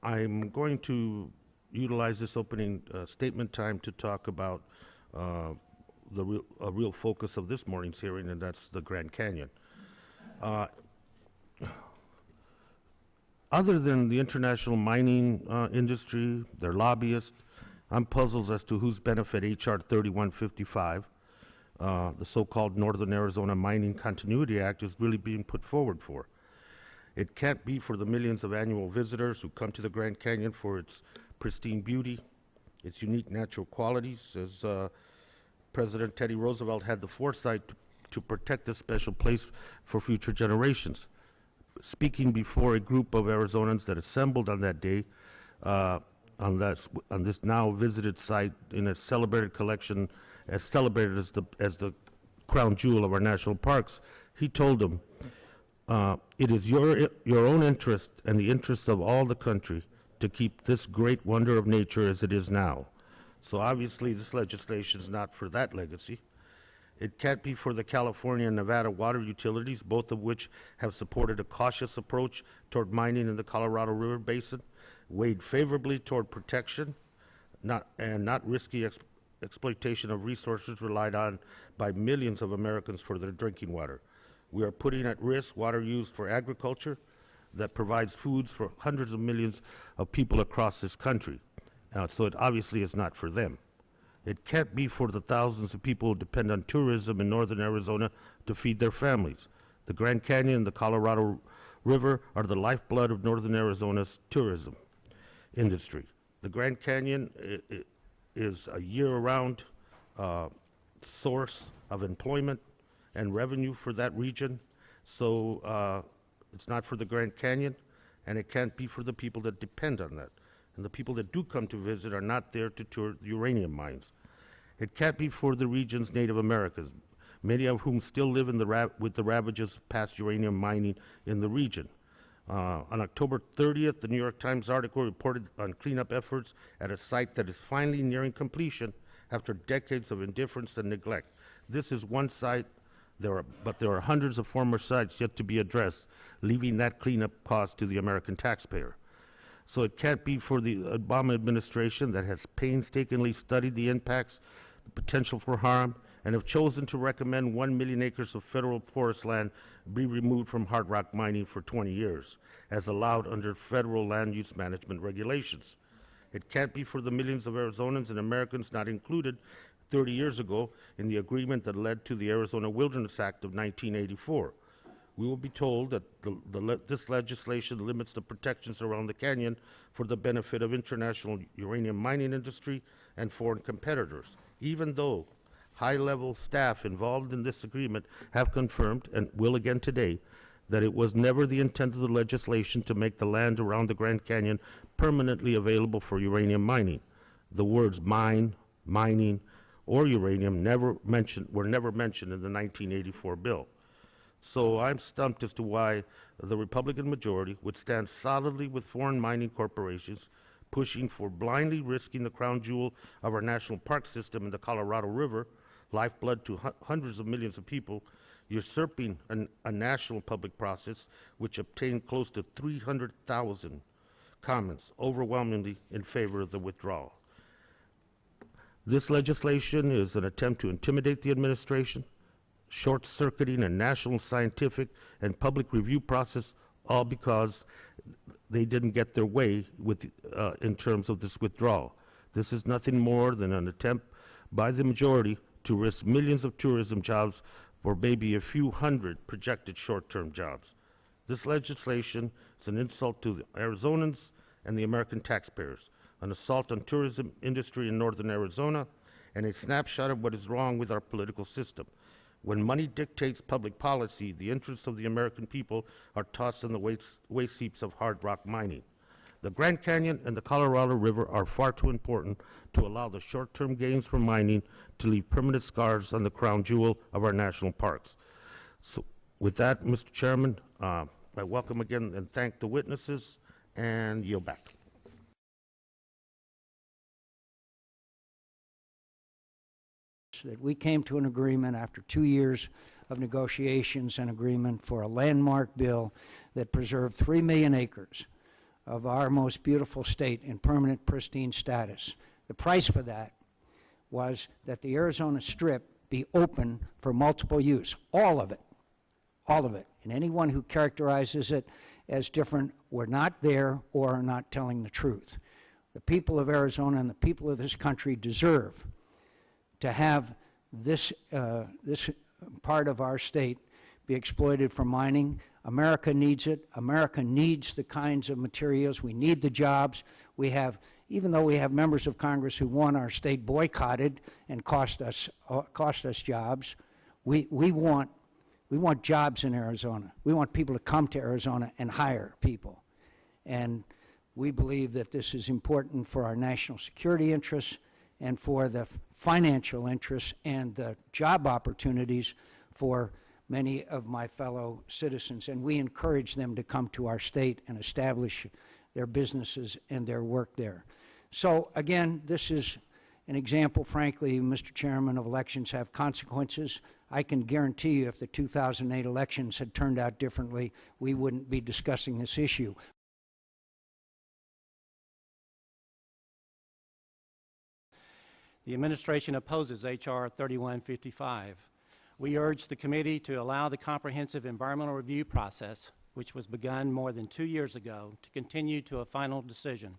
I'm going to utilize this opening statement time to talk about a real focus of this morning's hearing, and that's the Grand Canyon. Other than the international mining industry, their lobbyists, I'm puzzled as to whose benefit H.R. 3155, the so-called Northern Arizona Mining Continuity Act, is really being put forward for. It can't be for the millions of annual visitors who come to the Grand Canyon for its pristine beauty, its unique natural qualities, as President Teddy Roosevelt had the foresight to protect this special place for future generations. Speaking before a group of Arizonans that assembled on that day on this now visited site in a celebrated collection, as celebrated as the crown jewel of our national parks, he told them, it is your own interest and the interest of all the country to keep this great wonder of nature as it is now. So obviously this legislation is not for that legacy. It can't be for the California and Nevada water utilities, both of which have supported a cautious approach toward mining in the Colorado River Basin, weighed favorably toward protection, not risky exploitation of resources relied on by millions of Americans for their drinking water. We are putting at risk water used for agriculture that provides foods for hundreds of millions of people across this country. So it obviously is not for them. It can't be for the thousands of people who depend on tourism in northern Arizona to feed their families. The Grand Canyon and the Colorado River are the lifeblood of northern Arizona's tourism industry. The Grand Canyon is a year-round source of employment and revenue for that region. So it's not for the Grand Canyon, and it can't be for the people that depend on that. And the people that do come to visit are not there to tour the uranium mines. It can't be for the region's Native Americans, many of whom still live in with the ravages of past uranium mining in the region. On October 30th, the New York Times article reported on cleanup efforts at a site that is finally nearing completion after decades of indifference and neglect. This is one site, but there are hundreds of former sites yet to be addressed, leaving that cleanup cost to the American taxpayer. So it can't be for the Obama administration that has painstakingly studied the impacts, the potential for harm, and have chosen to recommend 1 million acres of federal forest land be removed from hard rock mining for 20 years, as allowed under federal land use management regulations. It can't be for the millions of Arizonans and Americans not included 30 years ago in the agreement that led to the Arizona Wilderness Act of 1984. We will be told that this legislation limits the protections around the canyon for the benefit of international uranium mining industry and foreign competitors, even though high-level staff involved in this agreement have confirmed, and will again today, that it was never the intent of the legislation to make the land around the Grand Canyon permanently available for uranium mining. The words mine, mining, or uranium were never mentioned in the 1984 bill. So I'm stumped as to why the Republican majority would stand solidly with foreign mining corporations pushing for blindly risking the crown jewel of our national park system in the Colorado River, lifeblood to hundreds of millions of people, usurping a national public process which obtained close to 300,000 comments, overwhelmingly in favor of the withdrawal. This legislation is an attempt to intimidate the administration, short-circuiting a national scientific and public review process, all because they didn't get their way in terms of this withdrawal. This is nothing more than an attempt by the majority to risk millions of tourism jobs for maybe a few hundred projected short-term jobs. This legislation is an insult to the Arizonans and the American taxpayers, an assault on tourism industry in northern Arizona, and a snapshot of what is wrong with our political system. When money dictates public policy, the interests of the American people are tossed in the waste heaps of hard rock mining. The Grand Canyon and the Colorado River are far too important to allow the short-term gains from mining to leave permanent scars on the crown jewel of our national parks. So with that, Mr. Chairman, I welcome again and thank the witnesses and yield back. That we came to an agreement after 2 years of negotiations and agreement for a landmark bill that preserved 3 million acres of our most beautiful state in permanent pristine status. The price for that was that the Arizona Strip be open for multiple use, all of it, all of it. And anyone who characterizes it as different were not there or are not telling the truth. The people of Arizona and the people of this country deserve to have this part of our state be exploited for mining. America needs it. America needs the kinds of materials. We need the jobs. We have, even though we have members of Congress who want our state boycotted and cost us jobs, we want jobs in Arizona. We want people to come to Arizona and hire people. And we believe that this is important for our national security interests and for the financial interests and the job opportunities for many of my fellow citizens. And we encourage them to come to our state and establish their businesses and their work there. So again, this is an example, frankly, Mr. Chairman, of elections have consequences. I can guarantee you if the 2008 elections had turned out differently, we wouldn't be discussing this issue. The administration opposes H.R. 3155. We urge the committee to allow the comprehensive environmental review process, which was begun more than 2 years ago, to continue to a final decision.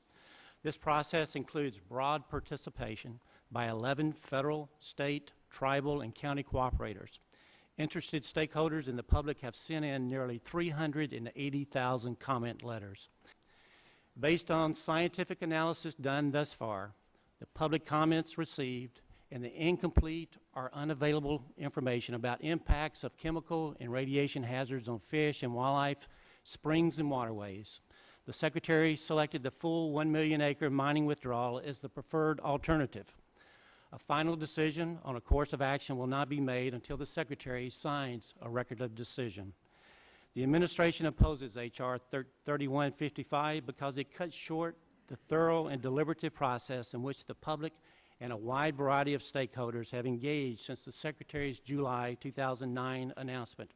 This process includes broad participation by 11 federal, state, tribal, and county cooperators. Interested stakeholders and the public have sent in nearly 380,000 comment letters. Based on scientific analysis done thus far, the public comments received, and the incomplete or unavailable information about impacts of chemical and radiation hazards on fish and wildlife, springs, and waterways, the Secretary selected the full 1 million acre mining withdrawal as the preferred alternative. A final decision on a course of action will not be made until the Secretary signs a record of decision. The administration opposes H.R. 3155 because it cuts short the thorough and deliberative process in which the public and a wide variety of stakeholders have engaged since the Secretary's July 2009 announcement.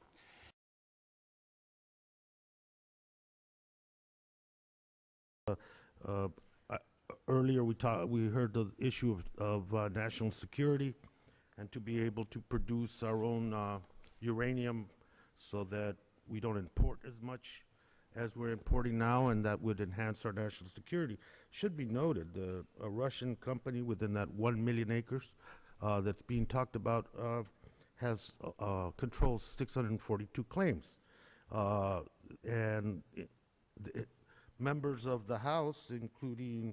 Earlier we heard the issue of national security and to be able to produce our own uranium so that we don't import as much as we're importing now, and that would enhance our national security. Should be noted, a Russian company within that 1 million acres that's being talked about has controls 642 claims. And members of the House, including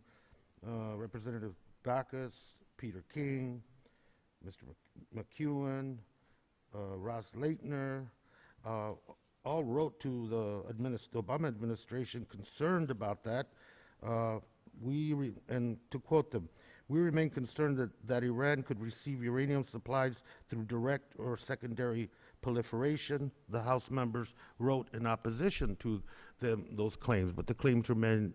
Representative Backus, Peter King, Mr. McEwen, Ross Leitner, all wrote to the Obama administration concerned about that. And to quote them, "We remain concerned that Iran could receive uranium supplies through direct or secondary proliferation." The House members wrote in opposition to those claims, but the claims remain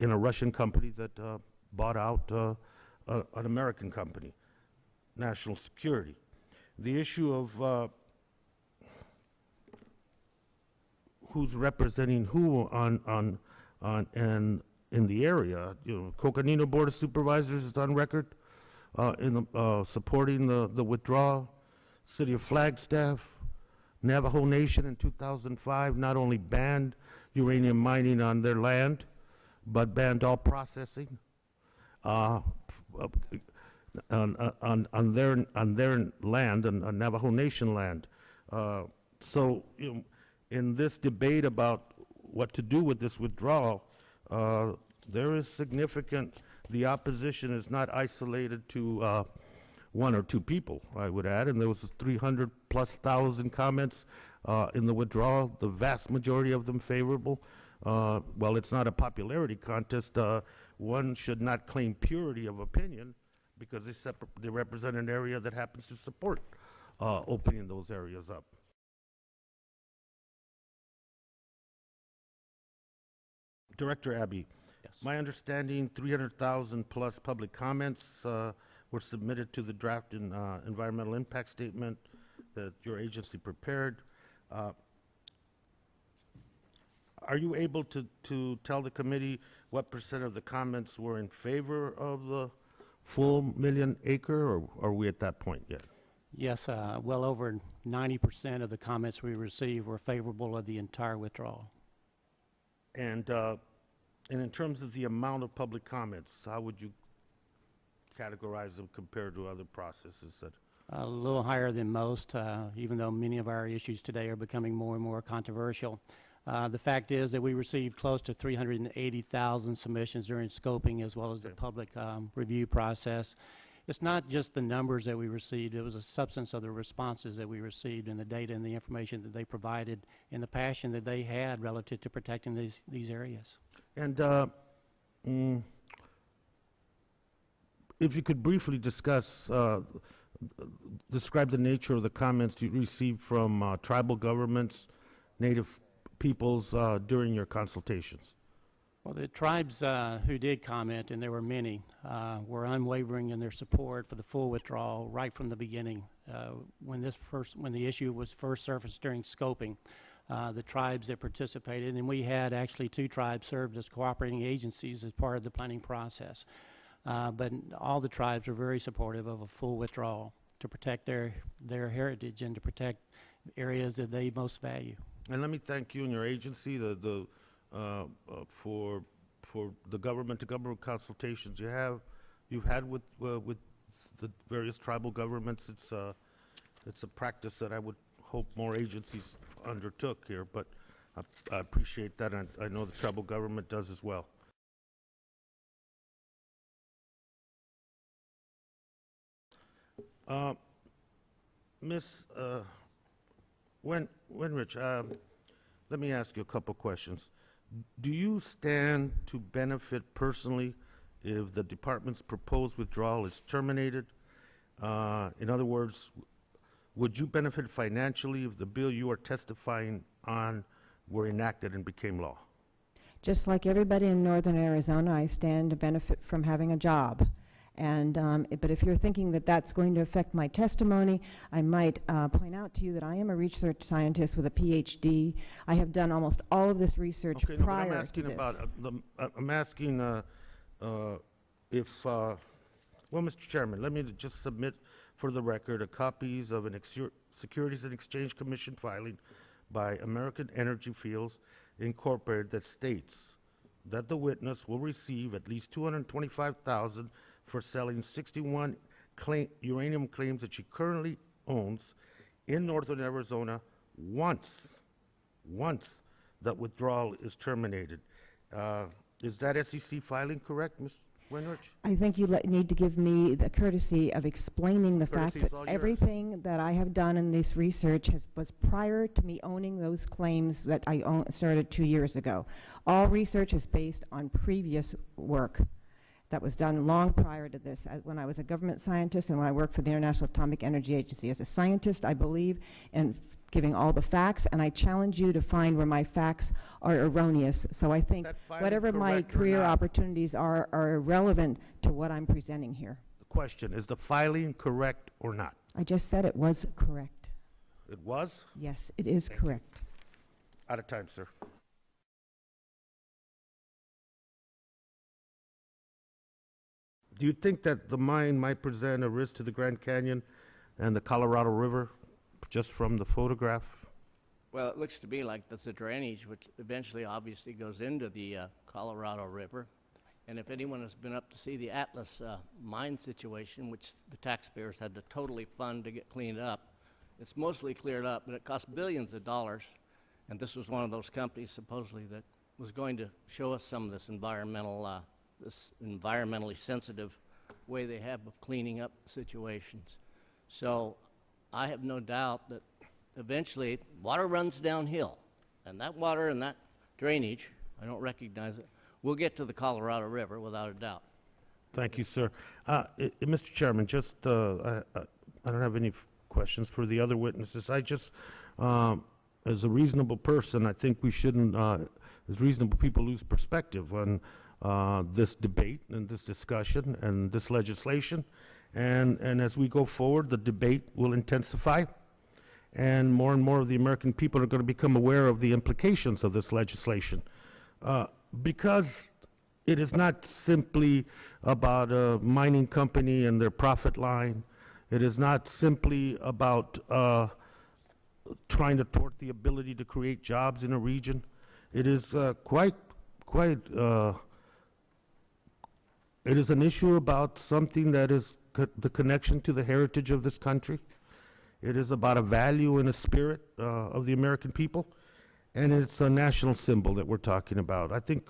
in a Russian company that bought out an American company. National security. The issue of who's representing who and in the area, Coconino Board of Supervisors is on record supporting the withdrawal. City of Flagstaff, Navajo Nation in 2005 not only banned uranium mining on their land, but banned all processing on their land, on Navajo Nation land. So, in this debate about what to do with this withdrawal, there is significant, the opposition is not isolated to one or two people, I would add, and there was 300,000+ comments in the withdrawal, the vast majority of them favorable. Well, it's not a popularity contest. One should not claim purity of opinion because they represent an area that happens to support opening those areas up. Director Abbey, Yes. my understanding, 300,000+ public comments were submitted to the draft environmental impact statement that your agency prepared. Are you able to tell the committee what percent of the comments were in favor of the full million acre, or are we at that point yet? Yes, well over 90% of the comments we received were favorable of the entire withdrawal. And in terms of the amount of public comments, how would you categorize them compared to other processes that? A little higher than most, even though many of our issues today are becoming more and more controversial. The fact is that we received close to 380,000 submissions during scoping as well as the public review process. It's not just the numbers that we received, it was a substance of the responses that we received and the data and the information that they provided and the passion that they had relative to protecting these areas. And if you could briefly discuss, describe the nature of the comments you received from tribal governments, native peoples during your consultations. Well, the tribes who did comment, and there were many, were unwavering in their support for the full withdrawal right from the beginning. When the issue was first surfaced during scoping, the tribes that participated, and we had actually 2 tribes served as cooperating agencies as part of the planning process. But all the tribes were very supportive of a full withdrawal to protect their heritage and to protect areas that they most value. And let me thank you and your agency for the government-to-government consultations you've had with the various tribal governments. It's a practice that I would hope more agencies undertook here, but I appreciate that, and I know the tribal government does as well. Ms. Wenrich, let me ask you a couple questions. Do you stand to benefit personally if the department's proposed withdrawal is terminated? In other words, would you benefit financially if the bill you are testifying on were enacted and became law? Just like everybody in northern Arizona, I stand to benefit from having a job. And, but if you're thinking that that's going to affect my testimony, I might point out to you that I am a research scientist with a PhD. I have done almost all of this research prior to this. I'm asking if, well, Mr. Chairman, let me just submit for the record copies of an Securities and Exchange Commission filing by American Energy Fields Incorporated that states that the witness will receive at least $225,000 for selling 61 uranium claims that she currently owns in northern Arizona once that withdrawal is terminated. Is that SEC filing correct, Ms. Wenrich? I think you need to give me the courtesy of explaining the fact that everything that I have done in this research was prior to me owning those claims that I started 2 years ago. All research is based on previous work that was done long prior to this. When I was a government scientist and when I worked for the International Atomic Energy Agency. As a scientist, I believe in giving all the facts, and I challenge you to find where my facts are erroneous. So I think whatever my career opportunities are irrelevant to what I'm presenting here. The question, is the filing correct or not? I just said it was correct. It was? Yes, it is correct. Out of time, sir. Do you think that the mine might present a risk to the Grand Canyon and the Colorado River just from the photograph? Well, it looks to me like that's a drainage which eventually obviously goes into the Colorado River. And if anyone has been up to see the Atlas mine situation, which the taxpayers had to totally fund to get cleaned up, it's mostly cleared up, but it cost billions of dollars. And this was one of those companies supposedly that was going to show us some of this this environmentally sensitive way they have of cleaning up situations. So I have no doubt that eventually water runs downhill, and that water and that drainage, I don't recognize it, will get to the Colorado River without a doubt. Thank you, sir. Mr. Chairman, just I don't have any questions for the other witnesses. I just, as a reasonable person, I think we shouldn't, as reasonable people, lose perspective on this debate and this discussion and this legislation. And as we go forward, the debate will intensify. and more of the American people are going to become aware of the implications of this legislation. Because it is not simply about a mining company and their profit line. It is not simply about trying to thwart the ability to create jobs in a region. It is it is an issue about something that is the connection to the heritage of this country. It is about a value and a spirit of the American people, and it's a national symbol that we're talking about. I think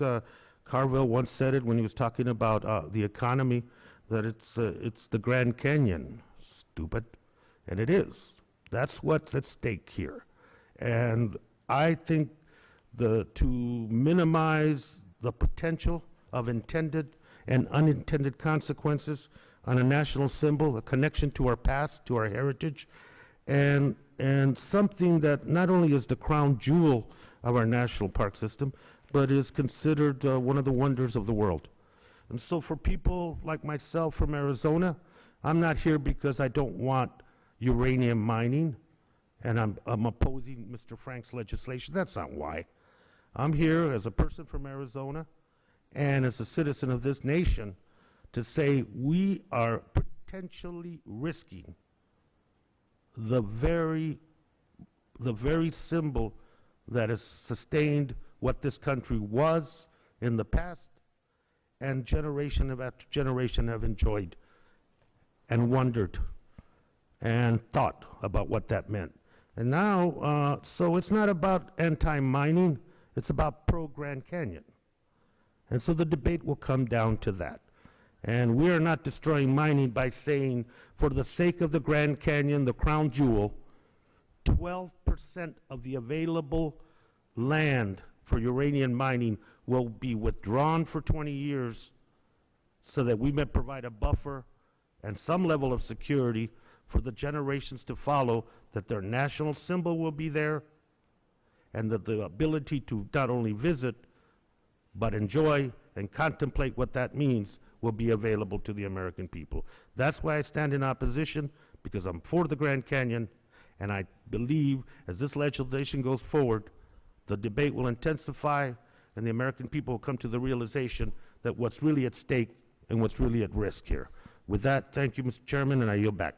Carville once said it when he was talking about the economy, that it's the Grand Canyon, stupid, and it is. That's what's at stake here. And I think to minimize the potential of intended and unintended consequences on a national symbol, a connection to our past, to our heritage, and something that not only is the crown jewel of our national park system, but is considered one of the wonders of the world. And so for people like myself from Arizona, I'm not here because I don't want uranium mining, and I'm opposing Mr. Frank's legislation. That's not why. I'm here as a person from Arizona and as a citizen of this nation to say we are potentially risking the very symbol that has sustained what this country was in the past, and generation after generation have enjoyed and wondered and thought about what that meant. And now, so it's not about anti-mining, it's about pro-Grand Canyon. And so the debate will come down to that. And we are not destroying mining by saying, for the sake of the Grand Canyon, the crown jewel, 12% of the available land for uranium mining will be withdrawn for 20 years so that we may provide a buffer and some level of security for the generations to follow, that their national symbol will be there, and that the ability to not only visit, but enjoy and contemplate what that means will be available to the American people. That's why I stand in opposition, because I'm for the Grand Canyon, and I believe as this legislation goes forward, the debate will intensify, and the American people will come to the realization that what's really at stake and what's really at risk here. With that, thank you, Mr. Chairman, and I yield back.